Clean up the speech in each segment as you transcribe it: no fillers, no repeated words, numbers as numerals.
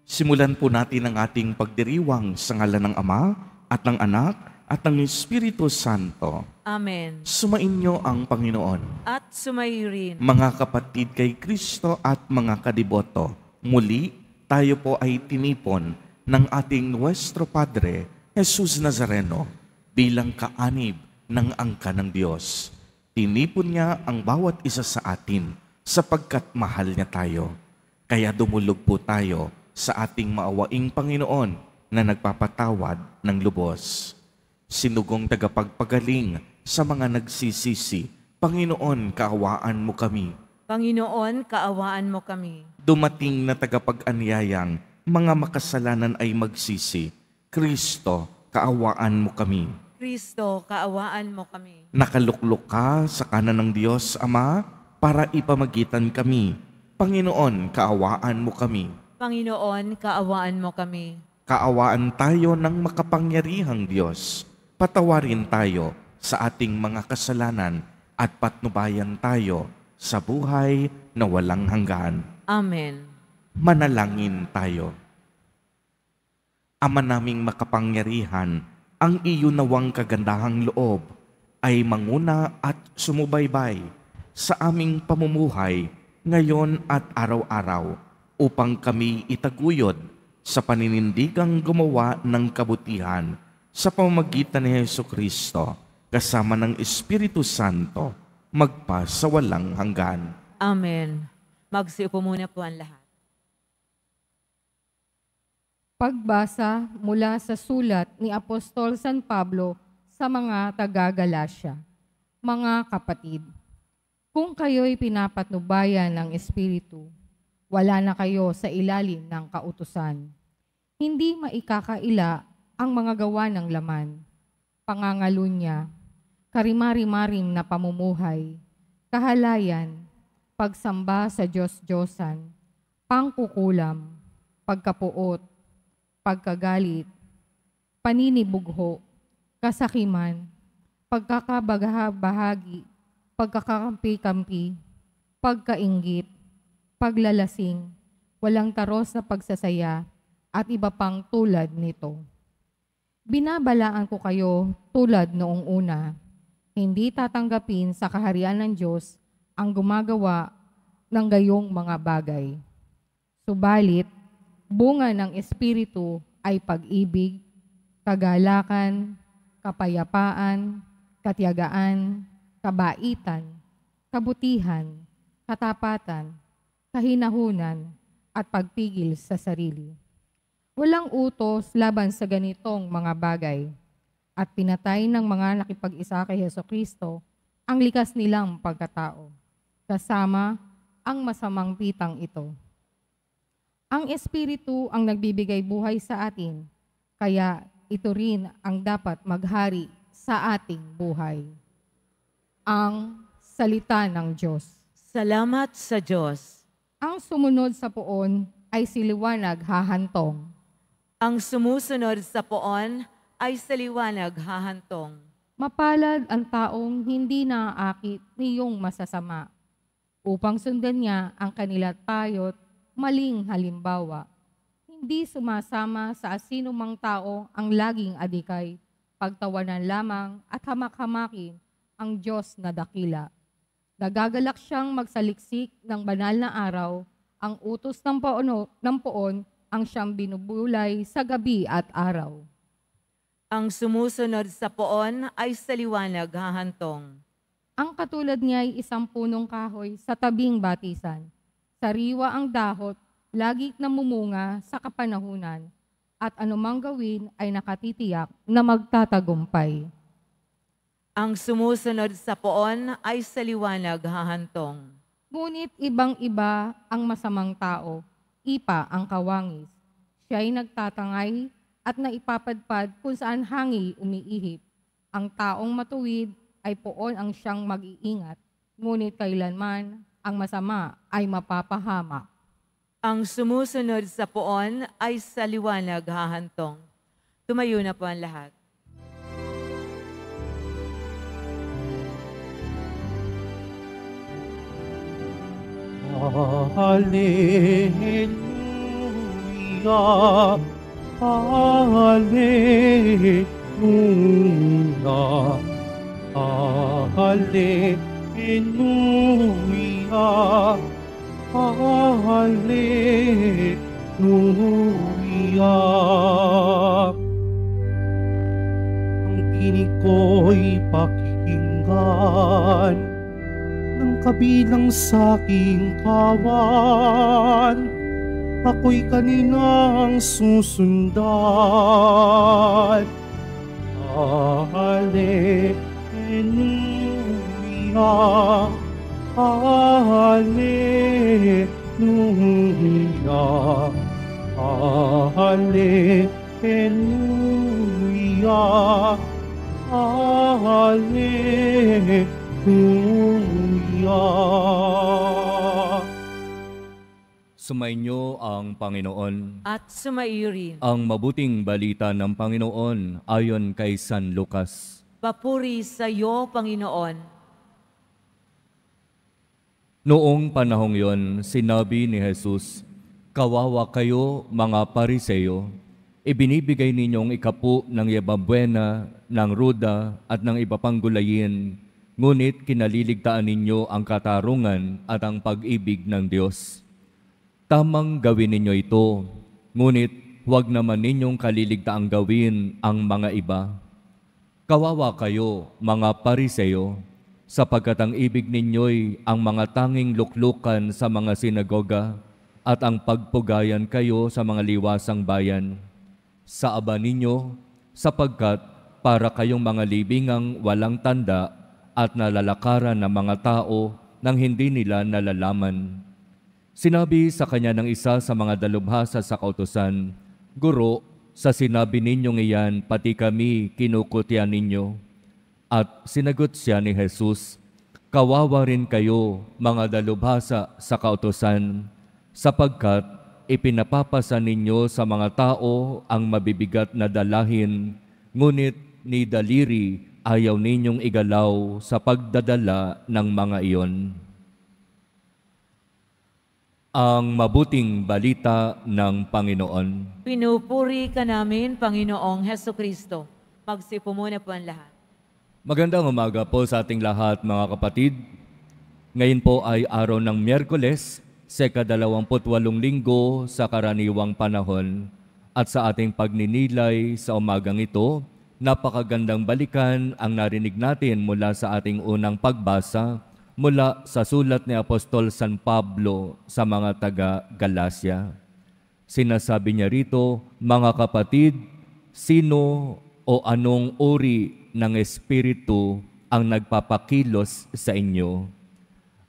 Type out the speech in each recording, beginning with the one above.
Simulan po natin ang ating pagdiriwang sa ngalan ng Ama at ng Anak at ng Espiritu Santo. Amen. Sumainyo ang Panginoon. At sumayo rin. Mga kapatid kay Kristo at mga kadiboto, muli tayo po ay tinipon ng ating Nuestro Padre, Jesus Nazareno, bilang kaanib ng angka ng Diyos. Tinipon niya ang bawat isa sa atin sapagkat mahal niya tayo. Kaya dumulog po tayo sa ating maawaing Panginoon na nagpapatawad ng lubos. Sinugong tagapagpagaling sa mga nagsisisi, Panginoon, kaawaan mo kami. Panginoon, kaawaan mo kami. Dumating na tagapag-anyayang, mga makasalanan ay magsisi. Kristo, kaawaan mo kami. Kristo, kaawaan mo kami. Nakaluklok ka sa kanan ng Diyos, Ama, para ipamagitan kami. Panginoon, kaawaan mo kami. Panginoon, kaawaan mo kami. Kaawaan tayo ng makapangyarihang Diyos. Patawarin tayo sa ating mga kasalanan at patnubayan tayo sa buhay na walang hanggan. Amen. Manalangin tayo. Ama naming makapangyarihan, ang iyo nawang kagandahang loob ay manguna at sumubaybay sa aming pamumuhay ngayon at araw-araw upang kami itaguyod sa paninindigang gumawa ng kabutihan sa pamamagitan ni Jesucristo kasama ng Espiritu Santo magpa sa walang hanggan. Amen. Magsiupo muna po ang lahat. Pagbasa mula sa sulat ni Apostol San Pablo sa mga taga-Galasya. Mga kapatid, kung kayo'y pinapatnubayan ng Espiritu, wala na kayo sa ilalim ng kautusan. Hindi maikakaila ang mga gawa ng laman, pangangalunya, karimari-marim na pamumuhay, kahalayan, pagsamba sa Diyos-Diyosan, pangkukulam, pagkapuot, pagkagalit, paninibugho, kasakiman, pagkakabahagi, pagkakampi-kampi, pagkainggit, paglalasing, walang taros na pagsasaya, at iba pang tulad nito. Binabalaan ko kayo tulad noong una, hindi tatanggapin sa kaharian ng Diyos ang gumagawa ng gayong mga bagay. Subalit, bunga ng Espiritu ay pag-ibig, kagalakan, kapayapaan, katiyagaan, kabaitan, kabutihan, katapatan, kahinahunan, at pagpigil sa sarili. Walang utos laban sa ganitong mga bagay, at pinatay ng mga nakipag-isa kay Jesucristo ang likas nilang pagkatao, kasama ang masamang pitang ito. Ang Espiritu ang nagbibigay buhay sa atin, kaya ito rin ang dapat maghari sa ating buhay. Ang salita ng Diyos. Salamat sa Diyos. Ang sumunod sa poon ay si liwanag hahantong. Ang sumusunod sa poon ay sa liwanag hahantong. Mapalad ang taong hindi naaakit niyong masasama, upang sundan niya ang kanila't payo't maling halimbawa. Hindi sumasama sa asinumang tao ang laging adikay, pagtawanan lamang at hamak-hamakin ang Diyos na dakila. Nagagalak siyang magsaliksik ng banal na araw, ang utos ng poon ang siyang binubulay sa gabi at araw. Ang sumusunod sa poon ay sa liwanag hahantong. Ang katulad niya ay isang punong kahoy sa tabing batisan. Sariwa ang dahot, lagi namumunga sa kapanahunan, at anumang gawin ay nakatitiyak na magtatagumpay. Ang sumusunod sa poon ay sa liwanag hahantong. Ngunit ibang-iba ang masamang tao, ipa ang kawangis. Siya'y nagtatangay at naipapadpad kung saan hangi umiihip. Ang taong matuwid ay poon ang siyang mag-iingat, ngunit kailanman ang masama ay mapapahamak. Ang sumusunod sa poon ay sa liwanag hahantong. Tumayo na po ang lahat. Hallelujah. Hallelujah, Hallelujah, Hallelujah. Ang tinig ko'y pakikinggan ng kabilang sa aking kawan. Ako'y kaninang susundan. Hallelujah, Hallelujah, Hallelujah, Hallelujah. Sumainyo ang Panginoon. At sumaiyo rin. Ang mabuting balita ng Panginoon ayon kay San Lucas. Papuri sa iyo, Panginoon. Noong panahong yon, sinabi ni Jesus, "Kawawa kayo, mga Pariseo, ibinibigay ninyong ikapu ng yababwena, ng ruda at ng iba pang gulayin, ngunit kinaliligtaan ninyo ang katarungan at ang pag-ibig ng Diyos. Tamang gawin ninyo ito, ngunit huwag naman ninyong kaliligtaang gawin ang mga iba. Kawawa kayo, mga Pariseo, sapagkat ang ibig ninyo'y ang mga tanging luklukan sa mga sinagoga at ang pagpugayan kayo sa mga liwasang bayan. Sa aba ninyo, sapagkat para kayong mga libingang walang tanda at nalalakaran ng mga tao nang hindi nila nalalaman." Sinabi sa kanya ng isa sa mga dalubhasa sa kautusan, "Guro, sa sinabi ninyong iyan, pati kami kinukutya ninyo." At sinagot siya ni Jesus, "Kawawa rin kayo, mga dalubhasa sa kautusan, sapagkat ipinapapasa ninyo sa mga tao ang mabibigat na dalahin, ngunit ni daliri ayaw ninyong igalaw sa pagdadala ng mga iyon." Ang mabuting balita ng Panginoon. Pinupuri ka namin, Panginoong Hesukristo. Magsipo muna po ang lahat. Magandang umaga po sa ating lahat, mga kapatid. Ngayon po ay araw ng Miyerkules, ika-28 linggo sa karaniwang panahon. At sa ating pagninilay sa umagang ito, napakagandang balikan ang narinig natin mula sa ating unang pagbasa mula sa sulat ni Apostol San Pablo sa mga taga-Galacia. Sinasabi niya rito, "Mga kapatid, sino o anong uri ng espiritu ang nagpapakilos sa inyo?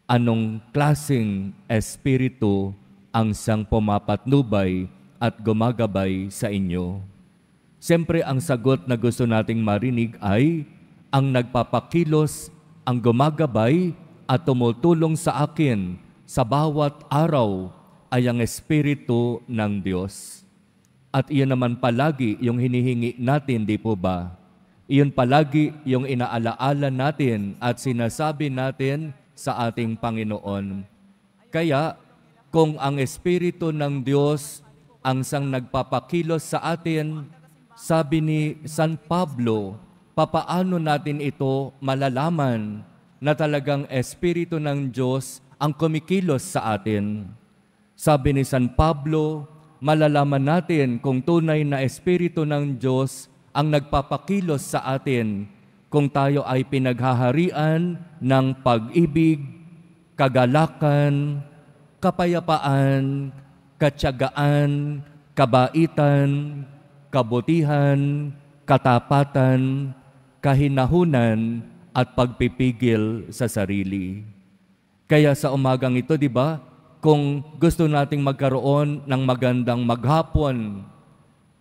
Anong klaseng espiritu ang siyang pumapatnubay at gumagabay sa inyo?" Siyempre, ang sagot na gusto nating marinig ay, ang nagpapakilos, ang gumagabay at tumutulong sa akin sa bawat araw ay ang Espiritu ng Diyos. At iyon naman palagi yung hinihingi natin, di po ba? Iyon palagi yung inaalaala natin at sinasabi natin sa ating Panginoon. Kaya, kung ang Espiritu ng Diyos ang siyang nagpapakilos sa atin, sabi ni San Pablo, papaano natin ito malalaman na talagang Espiritu ng Diyos ang kumikilos sa atin? Sabi ni San Pablo, malalaman natin kung tunay na Espiritu ng Diyos ang nagpapakilos sa atin kung tayo ay pinaghaharian ng pag-ibig, kagalakan, kapayapaan, katyagaan, kabaitan, kabutihan, katapatan, kahinahunan, at pagpipigil sa sarili. Kaya sa umagang ito, di ba, kung gusto nating magkaroon ng magandang maghapon,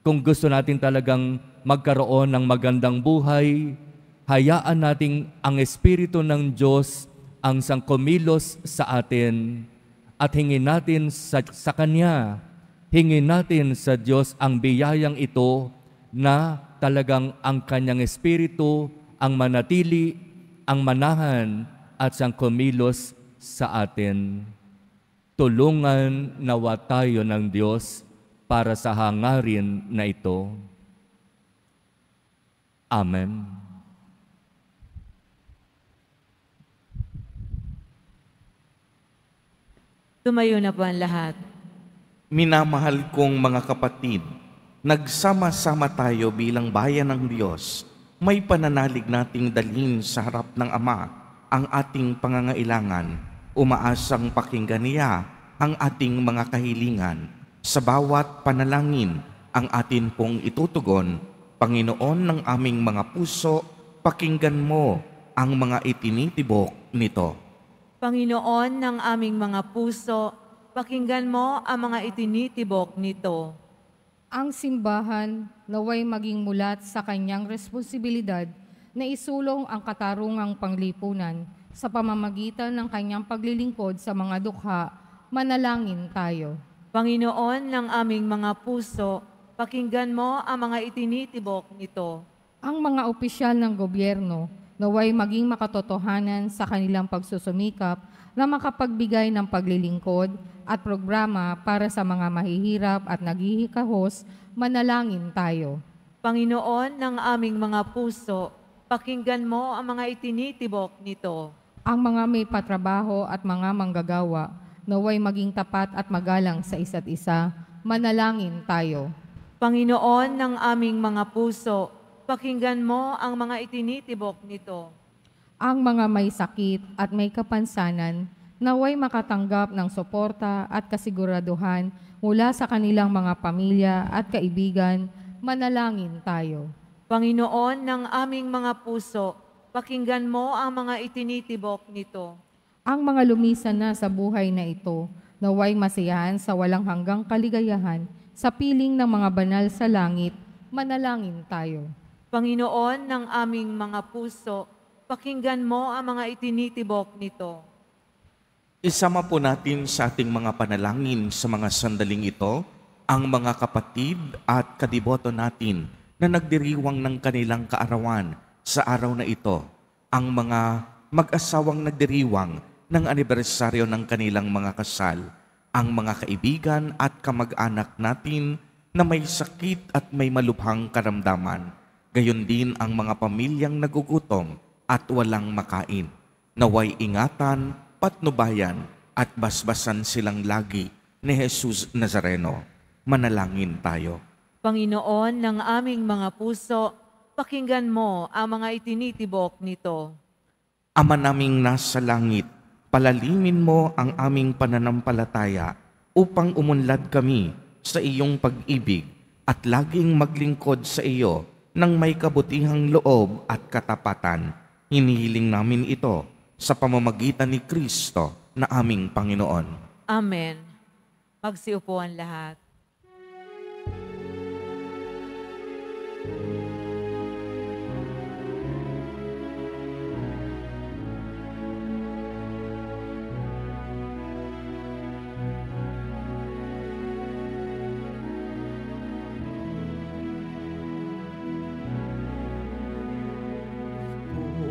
kung gusto natin talagang magkaroon ng magandang buhay, hayaan nating ang Espiritu ng Diyos ang siyang kumilos sa atin at hingin natin sa Kanya, hingin natin sa Diyos ang biyayang ito na talagang ang Kanyang Espiritu ang manatili, ang manahan at siyang kumilos sa atin. Tulungan nawa tayo ng Diyos para sa hangarin na ito. Amen. Tumayo na po ang lahat. Minamahal kong mga kapatid, nagsama-sama tayo bilang bayan ng Diyos. May pananalig nating dalhin sa harap ng Ama ang ating pangangailangan. Umaasang pakinggan niya ang ating mga kahilingan. Sa bawat panalangin, ang atin pong itutugon. Panginoon ng aming mga puso, pakinggan mo ang mga itinitibok nito. Panginoon ng aming mga puso, pakinggan mo ang mga itinitibok nito. Ang simbahan naway maging mulat sa kanyang responsibilidad na isulong ang katarungang panglipunan sa pamamagitan ng kanyang paglilingkod sa mga dukha. Manalangin tayo. Panginoon ng aming mga puso, pakinggan mo ang mga itinitibok nito. Ang mga opisyal ng gobyerno naway maging makatotohanan sa kanilang pagsusumikap na makapagbigay ng paglilingkod at programa para sa mga mahihirap at naghihikahos. Manalangin tayo. Panginoon ng aming mga puso, pakinggan mo ang mga itinitibok nito. Ang mga may patrabaho at mga manggagawa naway maging tapat at magalang sa isa't isa. Manalangin tayo. Panginoon ng aming mga puso, pakinggan mo ang mga itinitibok nito. Ang mga may sakit at may kapansanan naway makatanggap ng suporta at kasiguraduhan mula sa kanilang mga pamilya at kaibigan. Manalangin tayo. Panginoon ng aming mga puso, pakinggan mo ang mga itinitibok nito. Ang mga lumisan na sa buhay na ito naway masiyahan sa walang hanggang kaligayahan sa piling ng mga banal sa langit. Manalangin tayo. Panginoon ng aming mga puso, pakinggan mo ang mga itinitibok nito. Isama po natin sa ating mga panalangin sa mga sandaling ito ang mga kapatid at kadiboto natin na nagdiriwang ng kanilang kaarawan sa araw na ito. Ang mga mag-asawang nagdiriwang ng anibersaryo ng kanilang mga kasal. Ang mga kaibigan at kamag-anak natin na may sakit at may malubhang karamdaman. Gayon din ang mga pamilyang nagugutom at walang makain. Naway ingatan, patnubayan at basbasan silang lagi ni Jesus Nazareno. Manalangin tayo. Panginoon ng aming mga puso, pakinggan mo ang mga itinitibok nito. Ama naming nasa langit, palalimin mo ang aming pananampalataya upang umunlad kami sa iyong pag-ibig at laging maglingkod sa iyo ng may kabutihang loob at katapatan. Hinihiling namin ito sa pamamagitan ni Kristo na aming Panginoon. Amen. Magsiupo ang lahat.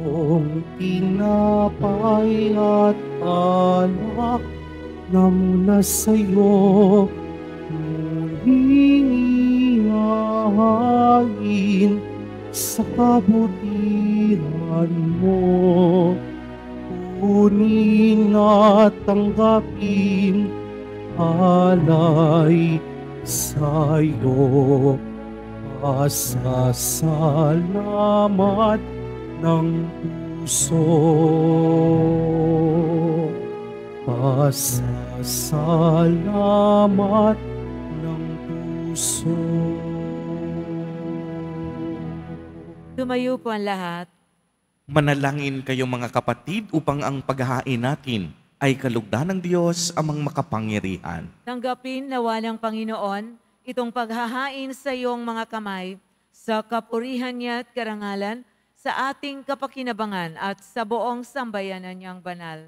Kung tinapay at alak na mula sa'yo, muling ihahain sa kabutihan mo. Kunin at tanggapin alay sa'yo. Pasasalamat ng puso. Pasasalamat ng puso. Tumayo po ang lahat. Manalangin kayo mga kapatid upang ang paghahain natin ay kalugdan ng Diyos amang makapangyarihan. Tanggapin nawa ng Panginoon itong paghahain sa iyong mga kamay sa kapurihan niya at karangalan, sa ating kapakinabangan at sa buong sambayanan niyang banal.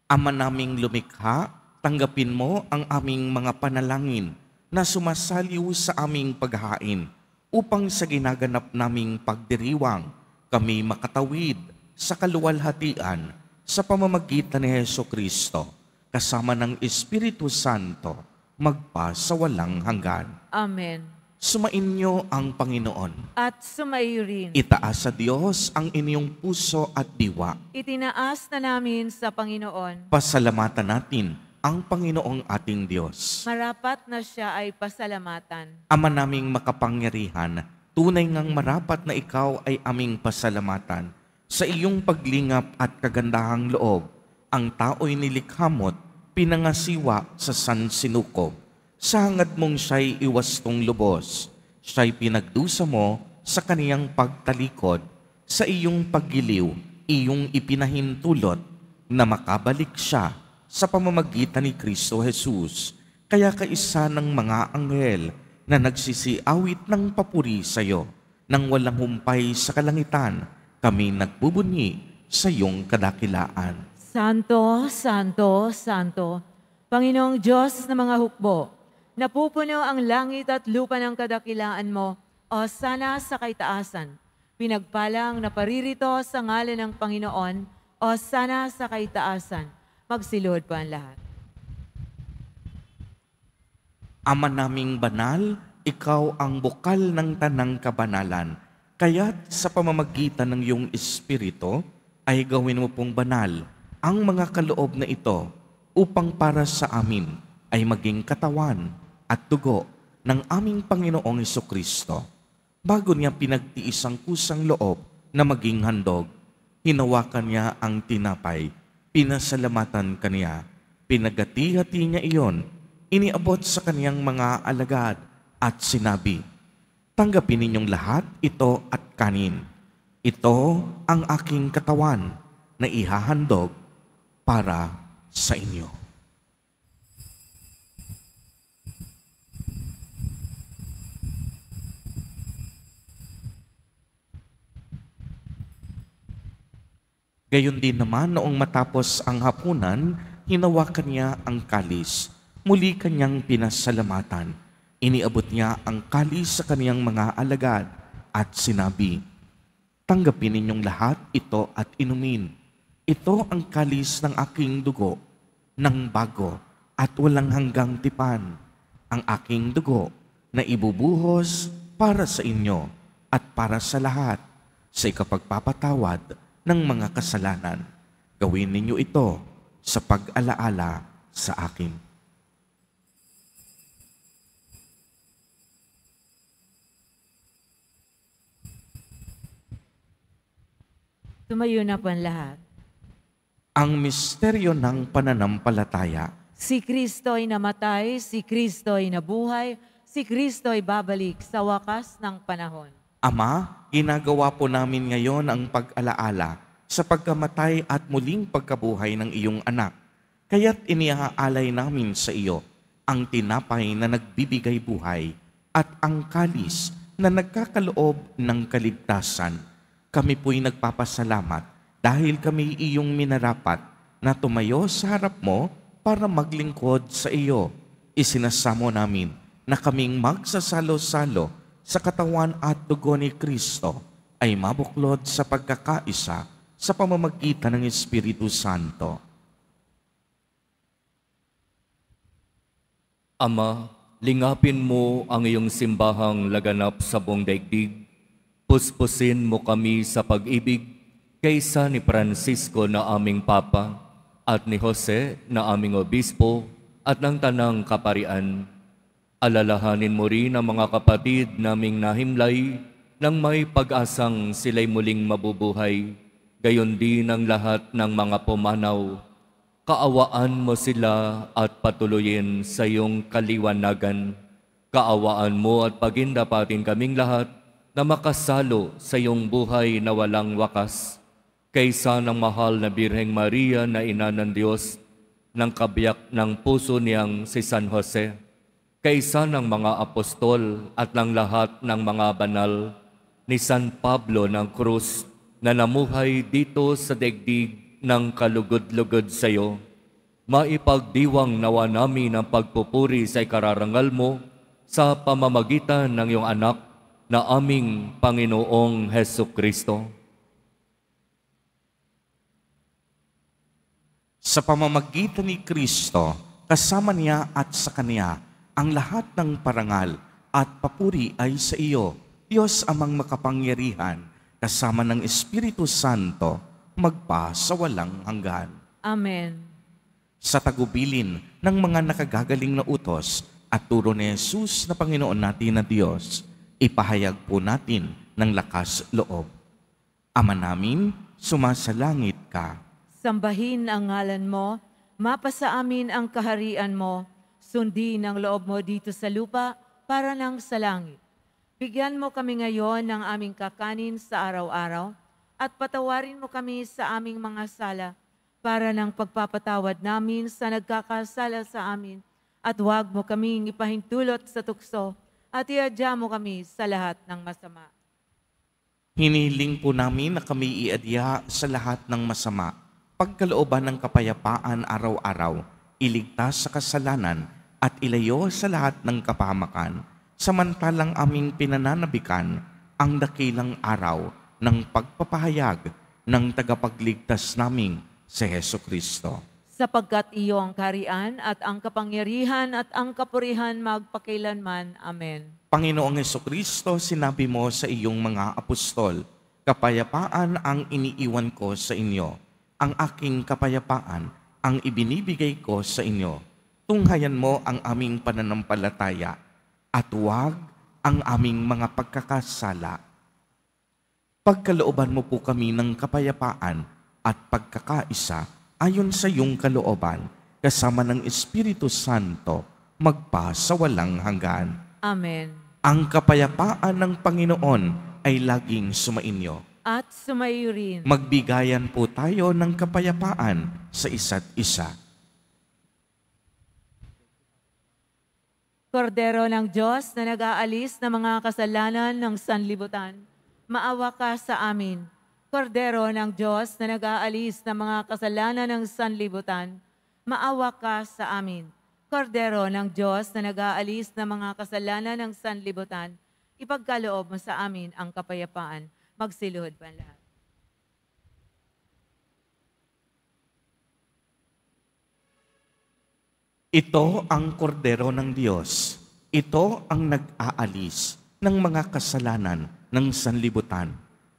Ama naming lumikha, tanggapin mo ang aming mga panalangin na sumasaliw sa aming paghahain upang sa ginaganap naming pagdiriwang kami makatawid sa kaluwalhatian sa pamamagitan ni Hesus Kristo kasama ng Espiritu Santo magpa sa walang hanggan. Amen. Sumainyo ang Panginoon. At sumaiyo rin. Itaas sa Diyos ang inyong puso at diwa. Itinaas na namin sa Panginoon. Pasalamatan natin ang Panginoong ating Diyos. Marapat na siya ay pasalamatan. Ama naming makapangyarihan, tunay ngang marapat na ikaw ay aming pasalamatan. Sa iyong paglingap at kagandahang loob, ang tao'y nilikhamot, pinangasiwa sa sansinukob. Sa hangad mong siya'y iwastong lubos, siya'y pinagdusa mo sa kaniyang pagtalikod. Sa iyong paggiliw, iyong ipinahintulot na makabalik siya sa pamamagitan ni Kristo Jesus. Kaya kaisa ng mga anghel na nagsisiawit ng papuri sa iyo, nang walang humpay sa kalangitan, kami nagbubunyi sa iyong kadakilaan. Santo, Santo, Santo, Panginoong Diyos ng mga hukbo, napupuno ang langit at lupa ng kadakilaan mo, o sana sa kaitaasan. Pinagpalang na paririto sa ngalan ng Panginoon, o sana sa kaitaasan. Magsilod po ang lahat. Ama naming banal, ikaw ang bukal ng tanang kabanalan. Kaya't sa pamamagitan ng iyong Espiritu, ay gawin mo pong banal ang mga kaloob na ito upang para sa amin ay maging katawan at dugo ng aming Panginoong Hesukristo. Bago niya pinagtiis ang kusang loob na maging handog, hinawakan niya ang tinapay, pinasalamatan kaniya, pinagati-hati niya iyon, iniabot sa kaniyang mga alagad at sinabi, "Tanggapin ninyong lahat ito at kanin. Ito ang aking katawan na ihahandog para sa inyo." Gayon din naman noong matapos ang hapunan, hinawakan niya ang kalis. Muli kanyang pinasalamatan. Iniabot niya ang kalis sa kaniyang mga alagad at sinabi, "Tanggapin ninyong lahat ito at inumin. Ito ang kalis ng aking dugo, ng bago at walang hanggang tipan. Ang aking dugo na ibubuhos para sa inyo at para sa lahat sa ikapagpapatawad ng mga kasalanan. Gawin ninyo ito sa pag-alaala sa akin." Tumayo na po ang lahat. Ang misteryo ng pananampalataya. Si Kristo'y namatay, si Kristo'y nabuhay, si Kristo'y babalik sa wakas ng panahon. Ama, ginagawa po namin ngayon ang pag-alaala sa pagkamatay at muling pagkabuhay ng iyong anak. Kaya't iniaalay namin sa iyo ang tinapay na nagbibigay buhay at ang kalis na nagkakaloob ng kaligtasan. Kami po'y nagpapasalamat dahil kami iyong minarapat na tumayo sa harap mo para maglingkod sa iyo. Isinasamo namin na kaming magsasalo-salo sa katawan at dugo ni Kristo ay mabuklod sa pagkakaisa sa pamamagitan ng Espiritu Santo. Ama, lingapin mo ang iyong simbahang laganap sa buong daigdig. Puspusin mo kami sa pag-ibig kaysa ni Francisco na aming Papa at ni Jose na aming Obispo at ng Tanang Kaparian. Alalahanin mo rin ang mga kapatid naming nahimlay nang may pag-asang sila'y muling mabubuhay. Gayon din ang lahat ng mga pumanaw. Kaawaan mo sila at patuloyin sa iyong kaliwanagan. Kaawaan mo at pagindapatin kaming lahat na makasalo sa iyong buhay na walang wakas. Kaysa ng mahal na Birheng Maria na ina ng Diyos, ng kabiyak ng puso niyang si San Jose, kaysa ng mga apostol at ng lahat ng mga banal, ni San Pablo ng Cruz na namuhay dito sa daigdig ng kalugod-lugod sa iyo, maipagdiwang nawa namin ang pagpupuri sa ikararangal mo sa pamamagitan ng iyong anak na aming Panginoong Hesukristo. Sa pamamagitan ni Kristo, kasama niya at sa Kanya, Ang lahat ng parangal at papuri ay sa iyo, Diyos amang makapangyarihan, kasama ng Espiritu Santo, magpa sa walang hanggan. Amen. Sa tagubilin ng mga nakagagaling na utos at turo ni Jesus na Panginoon natin na Diyos, ipahayag po natin ng lakas loob. Ama namin, sumasalangit ka. Sambahin ang ngalan mo, mapasa amin ang kaharian mo, sundin ang loob mo dito sa lupa para nang sa langit. Bigyan mo kami ngayon ng aming kakanin sa araw-araw at patawarin mo kami sa aming mga sala para ng pagpapatawad namin sa nagkakasala sa amin at huwag mo kaming ipahintulot sa tukso at iadya mo kami sa lahat ng masama. Hinihiling po namin na kami iadya sa lahat ng masama, pagkalooban ng kapayapaan araw-araw, iligtas sa kasalanan at ilayo sa lahat ng kapahamakan, samantalang aming pinananabikan ang dakilang araw ng pagpapahayag ng tagapagligtas naming si Hesukristo. Sapagkat iyo ang kaharian at ang kapangyarihan at ang kapurihan magpakailanman. Amen. Panginoong Hesukristo, sinabi mo sa iyong mga apostol, kapayapaan ang iniiwan ko sa inyo. Ang aking kapayapaan ang ibinibigay ko sa inyo. Tunghayan mo ang aming pananampalataya at huwag ang aming mga pagkakasala. Pagkalooban mo po kami ng kapayapaan at pagkakaisa ayon sa iyong kalooban, kasama ng Espiritu Santo, magpa sa walang hanggan. Amen. Ang kapayapaan ng Panginoon ay laging sumainyo. At sumayo rin. Magbigayan po tayo ng kapayapaan sa isa't isa. Kordero ng Diyos na nag-aalis ng mga kasalanan ng sanlibutan, maawa ka sa amin. Kordero ng Diyos na nag-aalis ng mga kasalanan ng sanlibutan, maawa ka sa amin. Kordero ng Diyos na nag-aalis ng mga kasalanan ng sanlibutan, ipagkaloob mo sa amin ang kapayapaan. Magsiluhod pa ang lahat. Ito ang kordero ng Diyos. Ito ang nag-aalis ng mga kasalanan ng sanlibutan.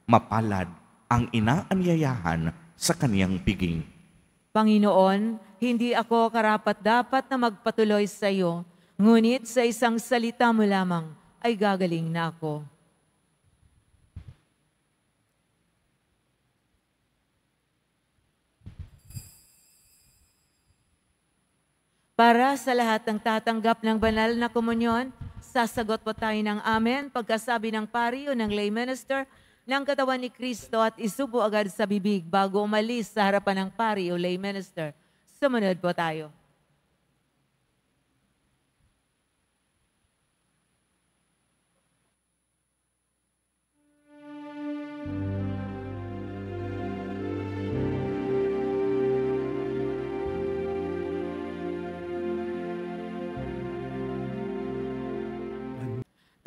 Mapalad ang inaanyayahan sa kaniyang piging. Panginoon, hindi ako karapat-dapat na magpatuloy sa iyo, ngunit sa isang salita mo lamang ay gagaling na ako. Para sa lahat ng tatanggap ng banal na komunyon, sasagot po tayo ng amen pagkasabi ng pari o ng lay minister ng katawan ni Kristo at isubo agad sa bibig bago umalis sa harapan ng pari o lay minister. Sumunod po tayo.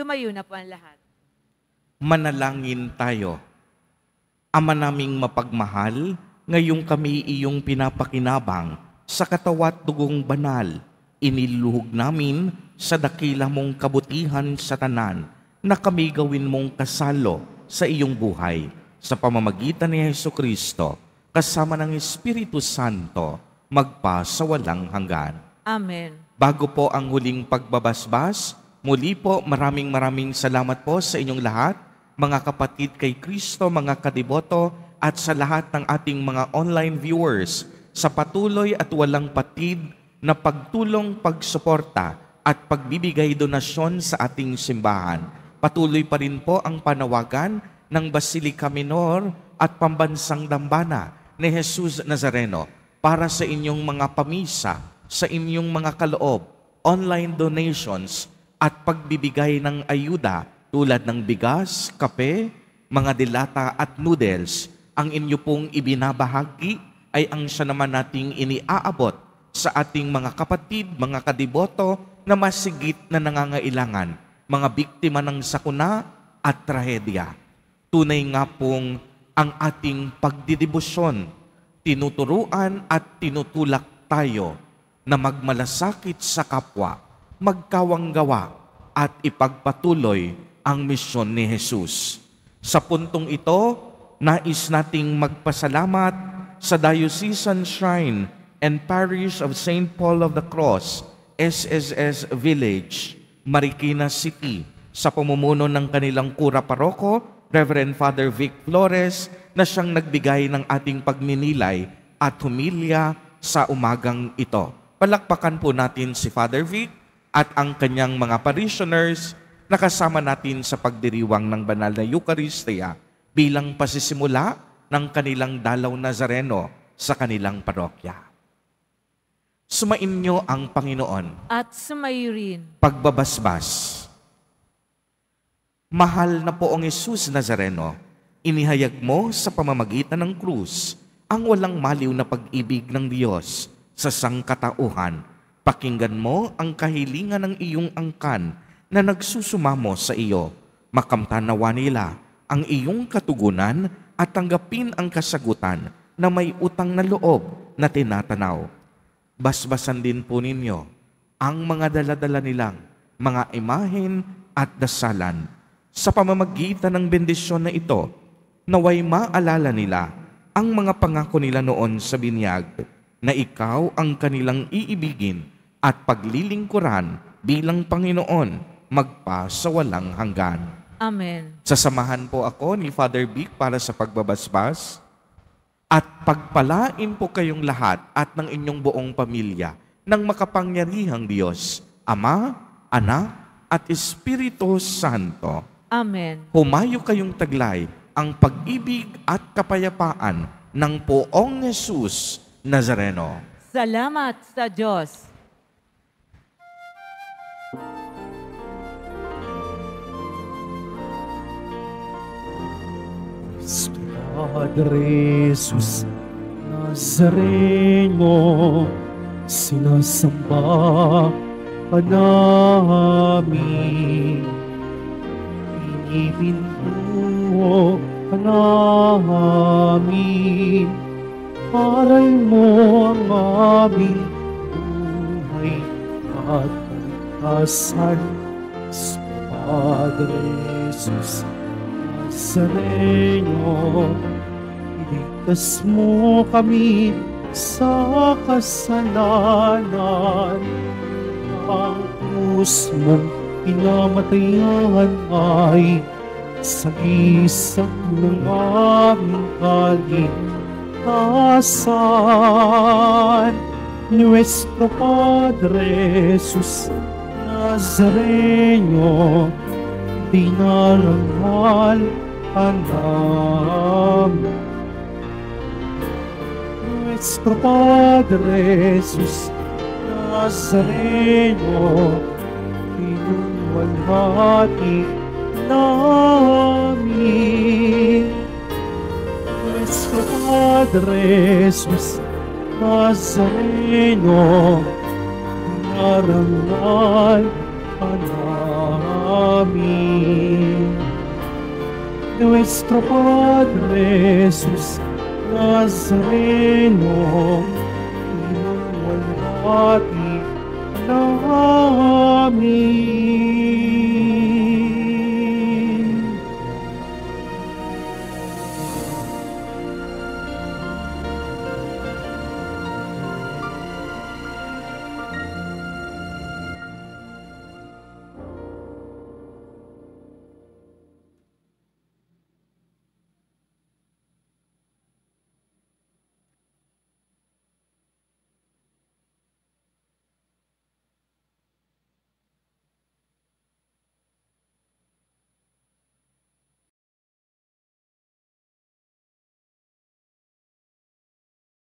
Tumayo na po ang lahat. Manalangin tayo. Ama naming mapagmahal, ngayong kami iyong pinapakinabang sa katawat dugong banal, iniluhog namin sa dakila mong kabutihan sa tanan na kami gawin mong kasalo sa iyong buhay sa pamamagitan ni Hesukristo kasama ng Espiritu Santo magpa sa walang hanggan. Amen. Bago po ang huling pagbabasbas, muli po maraming salamat po sa inyong lahat, mga kapatid kay Kristo, mga kadiboto, at sa lahat ng ating mga online viewers sa patuloy at walang patid na pagtulong, pagsuporta at pagbibigay donasyon sa ating simbahan. Patuloy pa rin po ang panawagan ng Basilica Minor at Pambansang Dambana ni Jesus Nazareno para sa inyong mga pamisa, sa inyong mga kaloob, online donations, at pagbibigay ng ayuda tulad ng bigas, kape, mga dilata at noodles. Ang inyo pong ibinabahagi ay ang siya naman nating iniaabot sa ating mga kapatid, mga kadiboto na masigit na nangangailangan, mga biktima ng sakuna at trahedya. Tunay nga pong ang ating pagdidibusyon, tinuturuan at tinutulak tayo na magmalasakit sa kapwa magkawanggawa at ipagpatuloy ang misyon ni Jesus. Sa puntong ito, nais nating magpasalamat sa Diocesan Shrine and Parish of St. Paul of the Cross, SSS Village, Marikina City, sa pamumuno ng kanilang kura paroko, Reverend Father Vic Flores, na siyang nagbigay ng ating pagninilay at humilya sa umagang ito. Palakpakan po natin si Father Vic at ang kanyang mga parishioners na kasama natin sa pagdiriwang ng banal na Eucharistia bilang pasisimula ng kanilang dalaw Nazareno sa kanilang parokya. Sumainyo ang Panginoon At sumayo rin. pagbabasbas. Mahal na poong Jesus Nazareno, inihayag mo sa pamamagitan ng krus ang walang maliw na pag-ibig ng Diyos sa sangkatauhan. Pakinggan mo ang kahilingan ng iyong angkan na nagsusumamo sa iyo. Makamtanawa nila ang iyong katugunan at tanggapin ang kasagutan na may utang na loob na tinatanaw. Basbasan din po ninyo ang mga daladala nilang mga imahen at dasalan. Sa pamamagitan ng bendisyon na ito, naway maalala nila ang mga pangako nila noon sa binyag na ikaw ang kanilang iibigin at paglilingkuran bilang Panginoon magpasawalang hanggan. Amen. Sasamahan po ako ni Father Vic para sa pagbabasbas at pagpalain po kayong lahat at ng inyong buong pamilya ng makapangyarihang Diyos, Ama, Anak, at Espiritu Santo. Amen. Humayo kayong taglay ang pag-ibig at kapayapaan ng poong Jesus Nazareno. Salamat sa Diyos. Padre Jesus Nazareno, sinasamba ka namin. Pinipinto ka namin. Aral mo ang aming buhay at kaligtasan. Padre Jesus Nazareno, iligtas mo kami sa kasalanan. Ang krus mong pinamatayan ay sagisag ng aming kaligtasan. Nuestro Padre Jesus Nazareno, dinarangal ka namin. Nuestro Padre Jesus Nazareno, pinuwalhati namin. Nuestro Padre Jesus Nazareno, dinarangal ka namin. Nuestro Padre Jesus Nazareno, pinuwalhati namin.